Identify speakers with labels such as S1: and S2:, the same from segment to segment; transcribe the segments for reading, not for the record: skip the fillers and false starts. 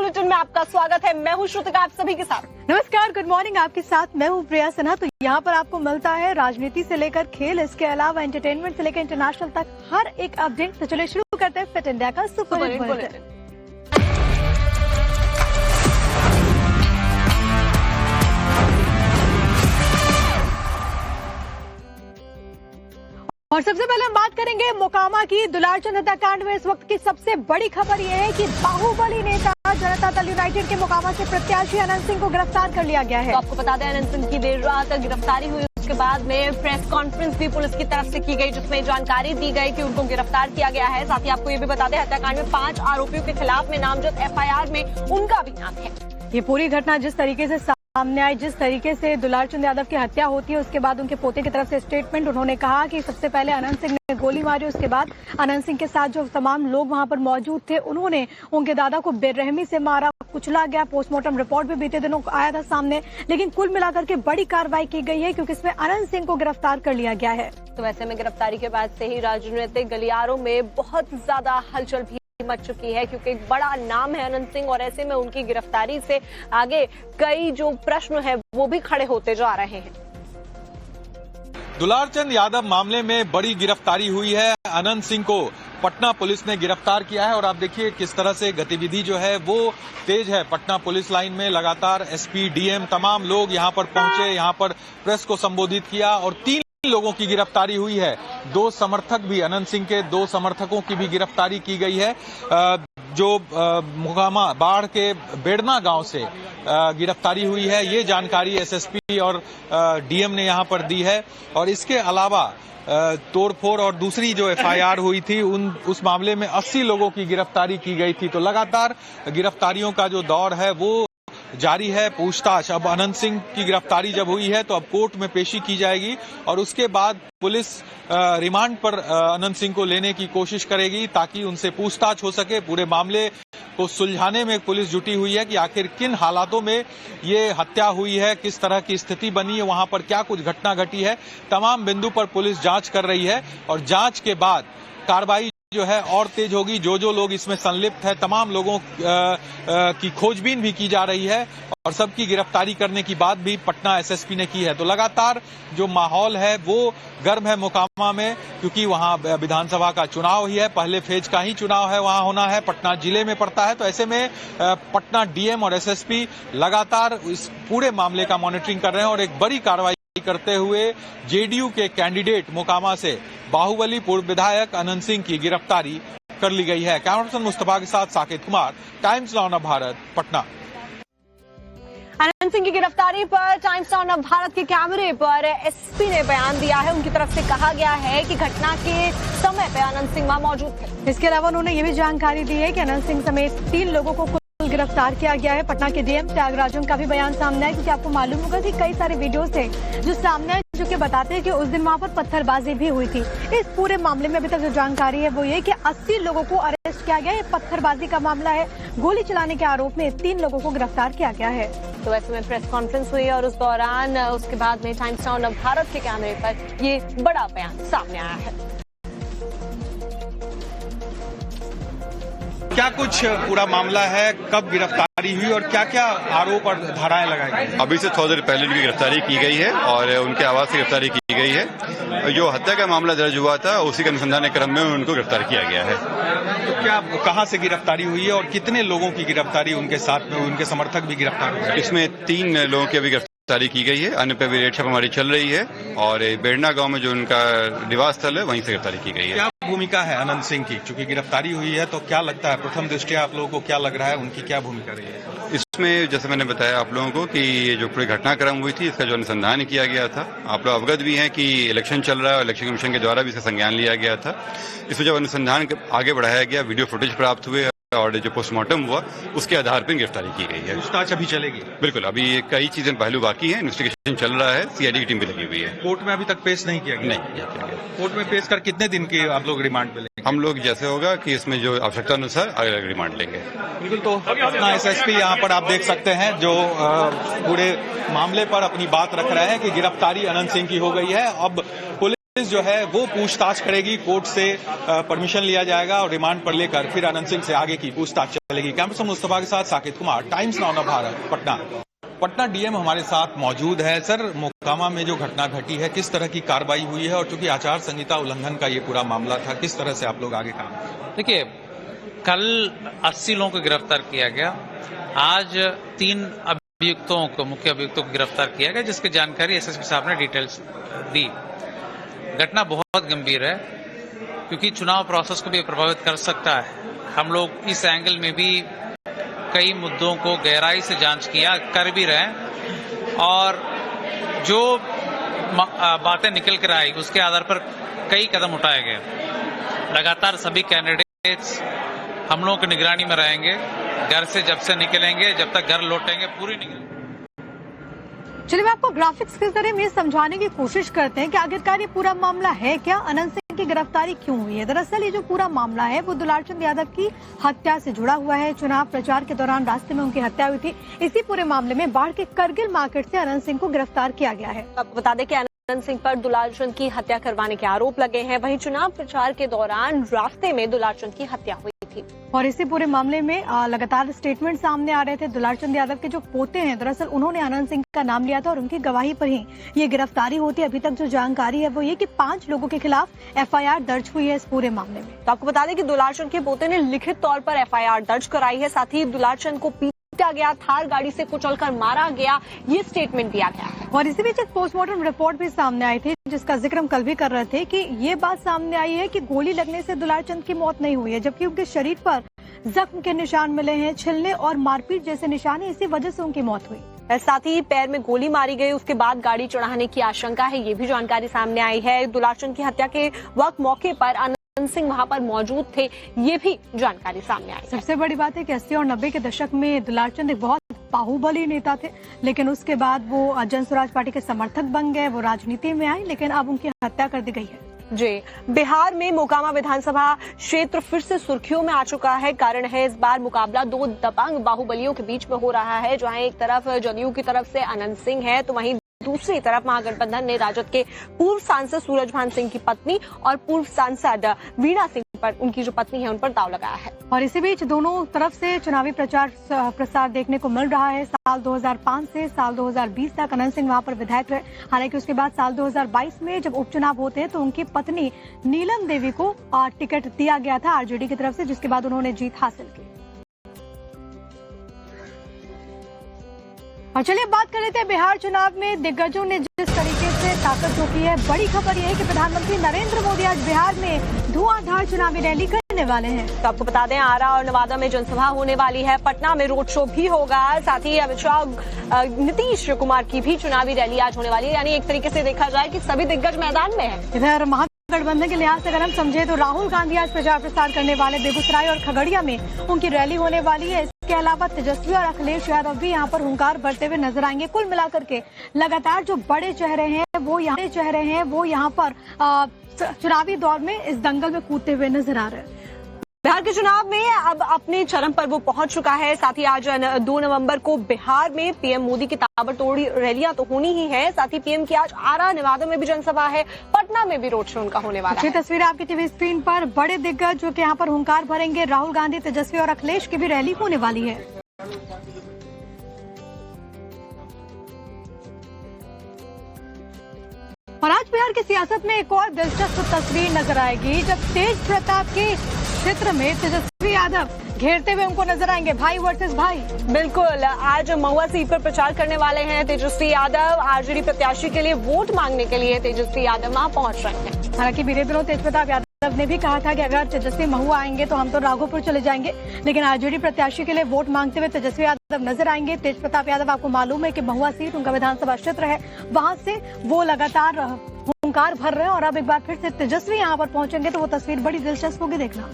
S1: Bulletin में आपका स्वागत है। मैं हूं श्रुतिका, आप सभी के साथ।
S2: नमस्कार, गुड मॉर्निंग। आपके साथ मैं हूं प्रिया सिन्हा। तो यहाँ पर आपको मिलता है राजनीति से लेकर खेल, इसके अलावा एंटरटेनमेंट से लेकर इंटरनेशनल तक हर एक अपडेट। तो चलिए शुरू करते हैं फिट इंडिया का सुपर हिट बुलेटिन। और सबसे पहले हम बात करेंगे मोकामा की। दुलारचंद हत्याकांड में इस वक्त की सबसे बड़ी खबर यह है कि बाहुबली नेता जनता दल यूनाइटेड के मोकामा से प्रत्याशी अनंत सिंह को गिरफ्तार कर लिया गया है।
S1: तो आपको बता दें, अनंत सिंह की देर रात गिरफ्तारी हुई। उसके बाद में प्रेस कॉन्फ्रेंस भी पुलिस की तरफ से की गई, जिसमें जानकारी दी गई कि उनको गिरफ्तार किया गया है। साथ ही आपको ये भी बता दें, हत्याकांड में 5 आरोपियों के खिलाफ में नामजद FIR में उनका भी नाम है।
S2: ये पूरी घटना जिस तरीके से सामने आई, जिस तरीके से दुलारचंद यादव की हत्या होती है, उसके बाद उनके पोते की तरफ से स्टेटमेंट। उन्होंने कहा कि सबसे पहले अनंत सिंह ने गोली मारी, उसके बाद अनंत सिंह के साथ जो तमाम लोग वहां पर मौजूद थे, उन्होंने उनके दादा को बेरहमी से मारा, कुचला गया। पोस्टमार्टम रिपोर्ट भी बीते दिनों आया था सामने। लेकिन कुल मिलाकर के बड़ी कार्रवाई की गई है, क्योंकि इसमें अनंत सिंह को गिरफ्तार कर लिया गया है।
S1: तो वैसे में गिरफ्तारी के बाद से ही राजनीतिक गलियारों में बहुत ज्यादा हलचल भी मच चुकी है, क्योंकि एक बड़ा नाम है अनंत सिंह, और ऐसे में उनकी गिरफ्तारी से आगे कई जो प्रश्न है वो भी खड़े होते जा रहे हैं।
S3: दुलारचंद यादव मामले में बड़ी गिरफ्तारी हुई है। अनंत सिंह को पटना पुलिस ने गिरफ्तार किया है और आप देखिए किस तरह से गतिविधि जो है वो तेज है। पटना पुलिस लाइन में लगातार SP, DM तमाम लोग यहां पर पहुंचे, यहां पर प्रेस को संबोधित किया और 3 लोगों की गिरफ्तारी हुई है। 2 समर्थक भी, अनंत सिंह के 2 समर्थकों की भी गिरफ्तारी की गई है, जो मोकामा बाढ़ के बेड़ना गांव से गिरफ्तारी हुई है। ये जानकारी SSP और DM ने यहां पर दी है। और इसके अलावा तोड़फोड़ और दूसरी जो FIR हुई थी उस मामले में 80 लोगों की गिरफ्तारी की गई थी। तो लगातार गिरफ्तारियों का जो दौर है वो जारी है। पूछताछ, अब अनंत सिंह की गिरफ्तारी जब हुई है तो अब कोर्ट में पेशी की जाएगी और उसके बाद पुलिस रिमांड पर अनंत सिंह को लेने की कोशिश करेगी, ताकि उनसे पूछताछ हो सके। पूरे मामले को सुलझाने में पुलिस जुटी हुई है कि आखिर किन हालातों में ये हत्या हुई है, किस तरह की स्थिति बनी है, वहां पर क्या कुछ घटना घटी है। तमाम बिंदु पर पुलिस जांच कर रही है और जांच के बाद कार्रवाई जो है और तेज होगी। जो लोग इसमें संलिप्त है, तमाम लोगों की खोजबीन भी की जा रही है और सबकी गिरफ्तारी करने की बात भी पटना SSP ने की है। तो लगातार जो माहौल है वो गर्म है मोकामा में, क्योंकि वहां विधानसभा का चुनाव ही है, पहले फेज का ही चुनाव है, वहां होना है, पटना जिले में पड़ता है। तो ऐसे में पटना DM और SSP लगातार इस पूरे मामले का मॉनिटरिंग कर रहे हैं और एक बड़ी कार्रवाई करते हुए JDU के कैंडिडेट मोकामा से बाहुबली पूर्व विधायक अनंत सिंह की गिरफ्तारी कर ली गई है। कैमरा पर्सन मुस्तफा के साथ साकेत कुमार, टाइम्स नाउ भारत, पटना।
S2: अनंत सिंह की गिरफ्तारी पर टाइम्स नाउ भारत के कैमरे पर SP ने बयान दिया है। उनकी तरफ से कहा गया है कि घटना के समय पे अनंत सिंह वहां मौजूद थे। इसके अलावा उन्होंने ये भी जानकारी दी है कि अनंत सिंह समेत 3 लोगों को गिरफ्तार किया गया है। पटना के DM त्यागराजन का भी बयान सामने आया, क्योंकि आपको मालूम होगा कि कई सारे वीडियोस थे जो सामने आए, जो कि बताते हैं कि उस दिन वहां पर पत्थरबाजी भी हुई थी। इस पूरे मामले में अभी तक जो जानकारी है वो ये कि 80 लोगों को अरेस्ट किया गया है। पत्थरबाजी का मामला है, गोली चलाने के आरोप में 3 लोगों को गिरफ्तार किया गया है।
S1: तो ऐसे में प्रेस कॉन्फ्रेंस हुई और उस दौरान उसके बाद में टाइम्स नाउ भारत के कैमरे पर ये बड़ा बयान सामने आया है।
S3: क्या कुछ पूरा मामला है, कब गिरफ्तारी हुई और क्या क्या आरोप और धाराएं लगाई गई?
S4: अभी से थोड़ी देर पहले उनकी गिरफ्तारी की गई है और उनके आवास से गिरफ्तारी की गई है। जो हत्या का मामला दर्ज हुआ था उसी के अनुसंधान के क्रम में उनको गिरफ्तार किया गया है।
S3: तो क्या कहां से गिरफ्तारी हुई है और कितने लोगों की गिरफ्तारी, उनके साथ में उनके समर्थक भी गिरफ्तार हुए?
S4: इसमें 3 लोगों की अभी गिरफ्तारी की गई है, अन्य पे भी रेड छापेमारी चल रही है और बेड़ना गांव में जो उनका निवास स्थल है वहीं से गिरफ्तारी की गई है।
S3: क्या भूमिका है अनंत सिंह की? चूंकि गिरफ्तारी हुई है तो क्या लगता है, प्रथम दृष्टया आप लोगों को क्या लग रहा है, उनकी क्या भूमिका रही है
S4: इसमें? जैसे मैंने बताया आप लोगों को कि ये जो पूरी घटनाक्रम हुई थी इसका जो अनुसंधान किया गया था, आप लोग अवगत भी हैं कि इलेक्शन चल रहा है और इलेक्शन कमीशन के द्वारा भी इसका संज्ञान लिया गया था। इसमें जब अनुसंधान आगे बढ़ाया गया, वीडियो फुटेज प्राप्त हुए और जो पोस्टमार्टम हुआ उसके आधार पर गिरफ्तारी की गई है।
S3: पूछताछ अभी चलेगी?
S4: बिल्कुल, अभी कई चीजें पहलू बाकी है, इन्वेस्टिगेशन चल रहा है, CID की टीम भी लगी हुई है।
S3: कोर्ट में अभी तक पेश नहीं किया गया?
S4: नहीं किया गया।
S3: कोर्ट में पेश कर कितने दिन की आप लोग रिमांड पे लेंगे?
S4: हम लोग जैसे होगा कि इसमें जो आवश्यकता अनुसार अलग रिमांड लेंगे।
S3: बिल्कुल। तो अपना SSP यहाँ पर आप देख सकते हैं जो पूरे मामले पर अपनी बात रख रहे हैं कि गिरफ्तारी अनंत सिंह की हो गई है। अब पुलिस पुलिस जो है वो पूछताछ करेगी, कोर्ट से परमिशन लिया जाएगा और रिमांड पर लेकर फिर अनंत सिंह से आगे की पूछताछ चलेगी। कैमरा पर्सन मुस्तफा के साथ Saqib Kumar, Times Now Bharat, Patna. Patna DM हमारे साथ मौजूद है। सर, मोकामा में जो घटना घटी है, किस तरह की कार्रवाई हुई है और चूंकि आचार संहिता उल्लंघन का ये पूरा मामला था, किस तरह से आप लोग आगे काम?
S5: देखिए, कल 80 लोगों को गिरफ्तार किया गया। आज 3 अभियुक्तों को, मुख्य अभियुक्तों को गिरफ्तार किया गया, जिसकी जानकारी एसएसपी साहब ने डिटेल्स दी। घटना बहुत गंभीर है क्योंकि चुनाव प्रोसेस को भी प्रभावित कर सकता है। हम लोग इस एंगल में भी कई मुद्दों को गहराई से जांच कर भी रहे हैं और जो बातें निकल कर आई उसके आधार पर कई कदम उठाए गए। लगातार सभी कैंडिडेट्स हम लोगों की निगरानी में रहेंगे। घर से जब से निकलेंगे, जब तक घर लौटेंगे, पूरी निगरानी।
S2: चलिए, मैं आपको ग्राफिक्स के जरिए में समझाने की कोशिश करते हैं कि आखिरकार ये पूरा मामला है क्या, अनंत सिंह की गिरफ्तारी क्यों हुई है। दरअसल ये जो पूरा मामला है वो दुलारचंद यादव की हत्या से जुड़ा हुआ है। चुनाव प्रचार के दौरान रास्ते में उनकी हत्या हुई थी। इसी पूरे मामले में बाढ़ के करगिल मार्केट से अनंत सिंह को गिरफ्तार किया गया है।
S1: आपको बता दें कि अनंत सिंह पर दुलारचंद की हत्या करवाने के आरोप लगे हैं। वहीं चुनाव प्रचार के दौरान रास्ते में दुलारचंद की हत्या हुई थी।
S2: और इसी पूरे मामले में लगातार स्टेटमेंट सामने आ रहे थे। दुलारचंद यादव के जो पोते हैं, दरअसल उन्होंने अनंत सिंह का नाम लिया था और उनकी गवाही पर ही ये गिरफ्तारी होती है। अभी तक जो जानकारी है वो ये कि 5 लोगों के खिलाफ एफआईआर दर्ज हुई है इस पूरे मामले में।
S1: तो आपको बता दें कि दुलारचंद के पोते ने लिखित तौर पर एफआईआर दर्ज कराई है। साथ ही दुलारचंद को पीटा गया, थार गाड़ी से कुचलकर मारा गया, ये स्टेटमेंट दिया गया है।
S2: और इसी बीच एक पोस्टमार्टम रिपोर्ट भी सामने आई थी जिसका जिक्र हम कल भी कर रहे थे कि ये बात सामने आई है कि गोली लगने से दुलारचंद की मौत नहीं हुई है, जबकि उनके शरीर पर जख्म के निशान मिले हैं, छिलने और मारपीट जैसे निशान है, इसी वजह से उनकी मौत हुई।
S1: साथ ही पैर में गोली मारी गई, उसके बाद गाड़ी चढ़ाने की आशंका है, ये भी जानकारी सामने आई है। दुलारचंद की हत्या के वक्त मौके पर अनंत सिंह वहां पर मौजूद थे, ये भी जानकारी सामने आई।
S2: सबसे बड़ी बात है कि 80 और 90 के दशक में दुलारचंद एक बहुत बाहुबली नेता थे, लेकिन उसके बाद वो जन स्वराज पार्टी के समर्थक बन गए, वो राजनीति में आए, लेकिन अब उनकी हत्या कर दी गई है।
S1: जी, बिहार में मोकामा विधानसभा क्षेत्र फिर से सुर्खियों में आ चुका है। कारण है इस बार मुकाबला 2 दबंग बाहुबलियों के बीच में हो रहा है। जहां एक तरफ जदयू की तरफ से अनंत सिंह है, तो वहीं दूसरी तरफ महागठबंधन ने राजद के पूर्व सांसद सूरजभान सिंह की पत्नी और पूर्व सांसद वीणा सिंह पर, उनकी जो पत्नी है, उन पर दांव लगाया है।
S2: और इसी बीच दोनों तरफ से चुनावी प्रसार देखने को मिल रहा है। साल 2005 से साल 2020 तक अनंत सिंह वहां पर विधायक रहे। हालांकि उसके बाद साल 2022 में जब उपचुनाव होते हैं तो उनकी पत्नी नीलम देवी को टिकट दिया गया था आरजेडी की तरफ से, जिसके बाद उन्होंने जीत हासिल की। और चलिए बात कर लेते हैं बिहार चुनाव में दिग्गजों ने जिस तरीके से ताकत झोंकी है। बड़ी खबर यह है कि प्रधानमंत्री नरेंद्र मोदी आज बिहार में धुआंधार चुनावी रैली करने वाले हैं।
S1: तो आपको बता दें, आरा और नवादा में जनसभा होने वाली है, पटना में रोड शो भी होगा। साथ ही अमित शाह, नीतीश कुमार की भी चुनावी रैली आज होने वाली है। यानी एक तरीके से देखा जाए कि सभी दिग्गज मैदान में है।
S2: इधर महागठबंधन के लिहाज से अगर हम समझे तो राहुल गांधी आज प्रचार प्रसार करने वाले, बेगूसराय और खगड़िया में उनकी रैली होने वाली है। इसके अलावा तेजस्वी और अखिलेश यादव भी यहाँ पर हुंकार भरते हुए नजर आएंगे। कुल मिलाकर के लगातार जो बड़े चेहरे हैं वो यहाँ पर चुनावी दौर में इस दंगल में कूदते हुए नजर आ रहे हैं।
S1: बिहार के चुनाव में अब अपने चरम पर वो पहुंच चुका है। साथ ही आज 2 नवंबर को बिहार में पीएम मोदी की ताबड़तोड़ रैलियां तो होनी ही है। साथ ही पीएम की आज आरा, नवादा में भी जनसभा है, पटना में भी रोड शो उनका होने वाला है।
S2: ये तस्वीर आपकी टीवी स्क्रीन पर बड़े दिग्गज जो कि यहाँ पर हुंकार भरेंगे। राहुल गांधी, तेजस्वी और अखिलेश की भी रैली होने वाली है। और आज बिहार की सियासत में एक और दिलचस्प तस्वीर नजर आएगी जब तेज प्रताप के क्षेत्र में तेजस्वी यादव घेरते हुए उनको नजर आएंगे। भाई वर्सेस भाई।
S1: बिल्कुल, आज महुआ सीट पर प्रचार करने वाले हैं तेजस्वी यादव। आरजेडी प्रत्याशी के लिए वोट मांगने के लिए तेजस्वी यादव वहां पहुंच रहे हैं।
S2: हालांकि बीते दिनों तेज प्रताप यादव ने भी कहा था कि अगर तेजस्वी महुआ आएंगे तो हम तो राघोपुर चले जाएंगे, लेकिन आरजेडी प्रत्याशी के लिए वोट मांगते हुए तेजस्वी यादव नजर आएंगे। तेज प्रताप यादव, आपको मालूम है कि महुआ सीट उनका विधानसभा क्षेत्र है, वहां से वो लगातार हुंकार भर रहे हैं और अब एक बार फिर से तेजस्वी यहाँ पर पहुंचेंगे तो वो तस्वीर बड़ी दिलचस्प होगी देखना।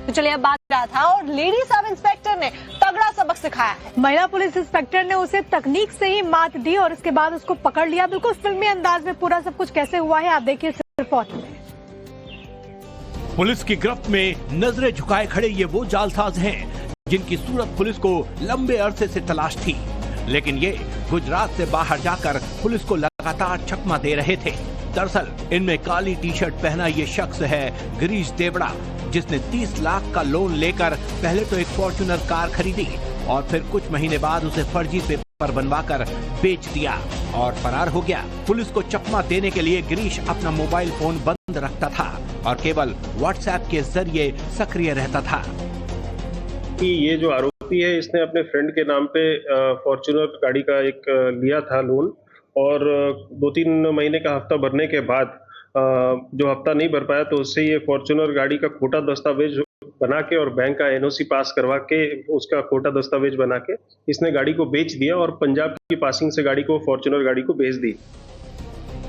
S1: तो चलिए अब बात कर रहा था और लेडी सब इंस्पेक्टर ने तगड़ा सबक सिखाया है।
S2: महिला पुलिस इंस्पेक्टर ने उसे तकनीक से ही मात दी और उसके बाद उसको पकड़ लिया। बिल्कुल फिल्मी अंदाज में पूरा सब कुछ कैसे हुआ है आप देखिए इस रिपोर्ट में।
S6: पुलिस की गिरफ्त में नजरें झुकाए खड़े ये वो जालसाज हैं जिनकी सूरत पुलिस को लंबे अरसे से तलाश थी। लेकिन ये गुजरात से बाहर जाकर पुलिस को लगातार चकमा दे रहे थे। दरअसल इनमें काली टी शर्ट पहना ये शख्स है गिरीश देवड़ा, जिसने 30 लाख का लोन लेकर पहले तो एक फॉर्च्यूनर कार खरीदी और फिर कुछ महीने बाद उसे फर्जी पेपर बनवाकर बेच दिया और फरार हो गया। पुलिस को चकमा देने के लिए गिरीश अपना मोबाइल फोन बंद रखता था और केवल व्हाट्सएप के जरिए सक्रिय रहता था।
S7: कि ये जो आरोपी है इसने अपने फ्रेंड के नाम पे फॉर्च्यूनर गाड़ी का एक लिया था लोन, और 2-3 महीने का हफ्ता भरने के बाद जो हफ्ता नहीं भर पाया तो उससे ये फॉर्च्यूनर गाड़ी का खोटा दस्तावेज बना के और बैंक का एनओसी पास करवा के उसका खोटा दस्तावेज बना के इसने गाड़ी को बेच दिया और पंजाब की पासिंग से गाड़ी को फॉर्च्यूनर गाड़ी को बेच दी।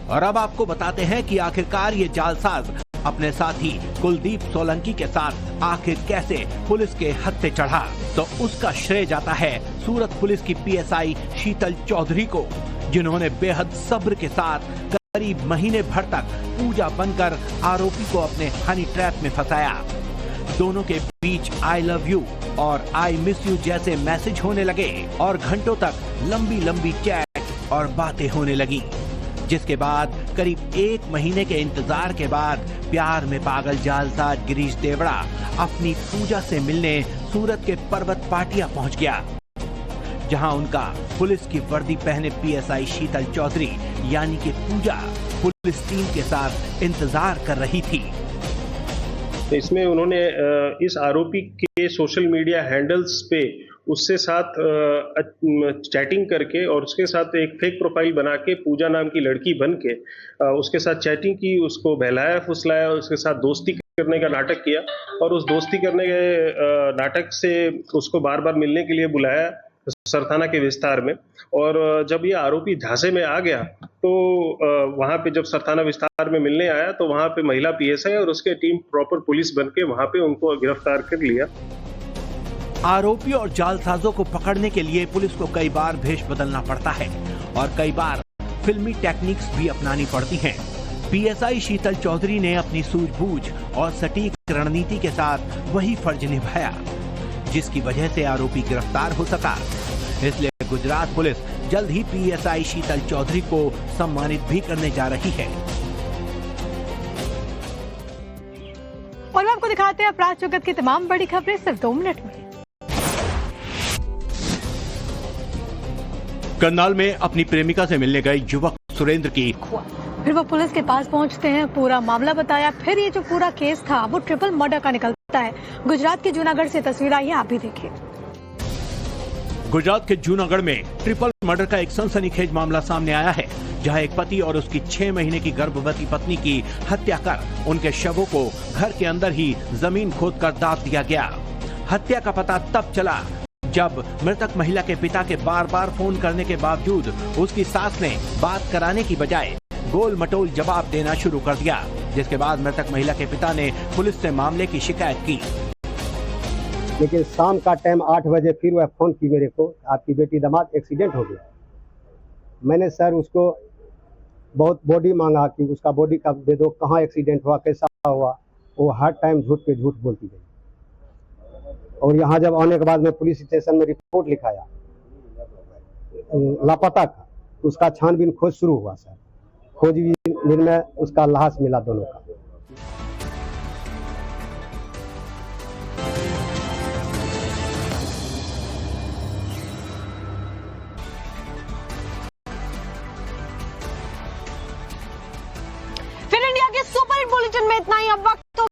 S6: और अब आपको बताते हैं कि आखिरकार ये जालसाज अपने साथी कुलदीप सोलंकी के साथ आखिर कैसे पुलिस के हत्थे चढ़ा। तो उसका श्रेय जाता है सूरत पुलिस की पीएसआई शीतल चौधरी को, जिन्होंने बेहद सब्र के साथ करीब महीने भर तक पूजा बनकर आरोपी को अपने हनी ट्रैप में फंसाया। दोनों के बीच आई लव यू और आई मिस यू जैसे मैसेज होने लगे और घंटों तक लंबी लंबी चैट और बातें होने लगी, जिसके बाद करीब 1 महीने के इंतजार के बाद प्यार में पागल जालसाज गिरीश देवड़ा अपनी पूजा से मिलने सूरत के पर्वत पाटिया पहुंच गया, जहां उनका पुलिस की वर्दी पहने पीएसआई शीतल चौधरी यानी कि पूजा पुलिस टीम के साथ इंतजार कर रही थी।
S7: इसमें उन्होंने इस आरोपी के सोशल मीडिया हैंडल्स पे उससे साथ चैटिंग करके और उसके साथ एक फेक प्रोफाइल बना के पूजा नाम की लड़की बन के उसके साथ चैटिंग की, उसको बहलाया फुसलाया, उसके साथ दोस्ती करने का नाटक किया और उस दोस्ती करने के नाटक से उसको बार बार मिलने के लिए बुलाया सरथाना के विस्तार में। और जब ये आरोपी झांसे में आ गया तो वहां पे जब सरथाना विस्तार में मिलने आया तो वहां पे महिला पीएसआई और उसके टीम प्रॉपर पुलिस बन के वहां पे उनको गिरफ्तार कर लिया।
S6: आरोपी और जालसाजों को पकड़ने के लिए पुलिस को कई बार भेष बदलना पड़ता है और कई बार फिल्मी टेक्निक्स भी अपनानी पड़ती हैं। पीएसआई शीतल चौधरी ने अपनी सूझबूझ और सटीक रणनीति के साथ वही फर्ज निभाया जिसकी वजह से आरोपी गिरफ्तार हो सका। इसलिए गुजरात पुलिस जल्द ही पीएसआई शीतल चौधरी को सम्मानित भी करने जा रही है।
S2: और हम आपको दिखाते हैं अपराध जगत की तमाम बड़ी खबरें सिर्फ 2 मिनट में।
S6: करनाल में अपनी प्रेमिका से मिलने गए युवक सुरेंद्र की
S2: फिर वो पुलिस के पास पहुंचते हैं, पूरा मामला बताया, फिर ये जो पूरा केस था वो ट्रिपल मर्डर का निकलता है। गुजरात के जूनागढ़ से तस्वीर आई है, आप भी देखिए।
S6: गुजरात के जूनागढ़ में ट्रिपल मर्डर का एक सनसनीखेज मामला सामने आया है, जहां एक पति और उसकी 6 महीने की गर्भवती पत्नी की हत्या कर उनके शवों को घर के अंदर ही जमीन खोदकर दाब दिया गया। हत्या का पता तब चला जब मृतक महिला के पिता के बार बार फोन करने के बावजूद उसकी सास ने बात कराने की बजाय गोल मटोल जवाब देना शुरू कर दिया, जिसके बाद मृतक महिला के पिता ने पुलिस से मामले की शिकायत की।
S8: लेकिन शाम का टाइम 8 बजे फिर वह फोन की मेरे को, आपकी बेटी दामाद एक्सीडेंट हो गया। मैंने सर उसको बहुत बॉडी मांगा कि उसका बॉडी का दे दो, कहाँ एक्सीडेंट हुआ, कैसा हुआ। वो हर टाइम झूठ पे झूठ बोलती गई। और यहाँ जब आने के बाद मैं पुलिस स्टेशन में रिपोर्ट लिखाया लापता का, उसका छानबीन खोज शुरू हुआ सर। खोजबीन में उसका लाश मिला दोनों का।
S2: फिर इंडिया के सुपर हिट बुलेटिन में इतना ही। अब वक्त